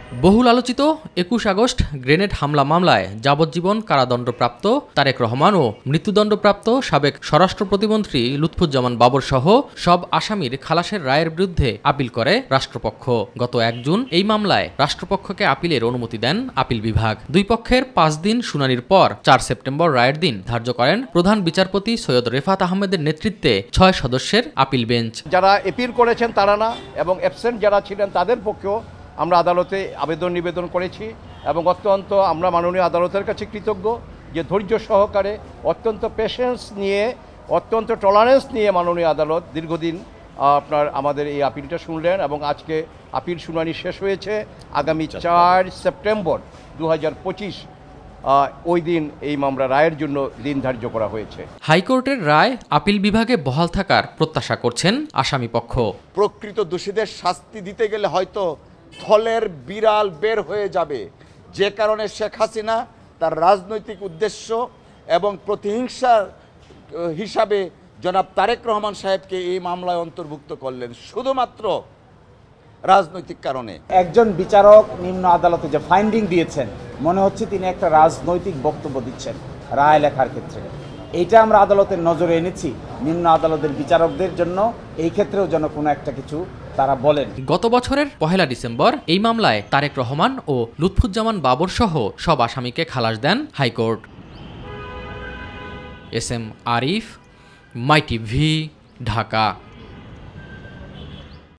বহুল আলোচিত ২১ August grenade হামলা মামলায় যাবজ্জীবন কারাদণ্ডপ্রাপ্ত তারেক রহমান ও মৃত্যুদণ্ডপ্রাপ্ত সাবেক স্বরাষ্ট্র প্রতিমন্ত্রী লুৎফুজ্জামান বাবর সহ সব আসামির খালাসের রায়ের বিরুদ্ধে আপিল করে রাষ্ট্রপক্ষ। গত ১ জুন এই মামলায় রাষ্ট্রপক্ষকে আপিলের অনুমতি দেন আপিল বিভাগ। দুই পক্ষের ৫ দিন শুনানির পর ৪ সেপ্টেম্বর রায়ের দিন ধার্য করেন প্রধান বিচারপতি সৈয়দ রেফাত আহমেদের নেতৃত্বে ৬ সদস্যের আপিল বেঞ্চ। যারা আপিল করেছেন তারা না, এবং অ্যাবসেন্ট যারা ছিলেন তাদের পক্ষেও আমরা আদালতে নিবেদন করেছি, এবং অত্যন্ত আমরা মাননীয় আদালতের কাছে কৃতজ্ঞ যে ধৈর্য সহকারে, অত্যন্ত পেশেন্স নিয়ে, অত্যন্ত টলারেন্স নিয়ে মাননীয় আদালত দীর্ঘদিন আমাদের এই আপিলটা শুনলেন, এবং আজকে আপিল শুনানি শেষ হয়েছে। আগামী ৪ সেপ্টেম্বর ২০২৫ ওই দিন এই মামলা রায়ের জন্য দিন ধার্য করা হয়েছে। হাইকোর্টের রায় আপিল বিভাগে বহাল থাকার প্রত্যাশা করছেন আসামিপক্ষ। প্রকৃত দোষীদের শাস্তি দিতে গেলে হয়তো থলের বিড়াল বের হয়ে যাবে, যে কারণে শেখ হাসিনা তার রাজনৈতিক উদ্দেশ্য এবং প্রতিহিংসার হিসাবে জনাব তারেক রহমান সাহেবকে এই মামলায় অন্তর্ভুক্ত করলেন শুধুমাত্র রাজনৈতিক কারণে। একজন বিচারক নিম্ন আদালতে যে ফাইন্ডিং দিয়েছেন, মনে হচ্ছে তিনি একটা রাজনৈতিক বক্তব্য দিচ্ছেন রায় লেখার ক্ষেত্রে। এইটা আমরা আদালতের নজরে এনেছি নিম্ন আদালতের বিচারকদের জন্য, এই ক্ষেত্রেও যেন কোনো একটা কিছু তারা বলেন। গত বছরের ১ ডিসেম্বর এই মামলায় তারেক রহমান ও লুৎফুজ্জামান বাবর সহ সব আসামিকে খালাস দেন হাইকোর্ট। এস এম আরিফ, মাই টিভি, ঢাকা।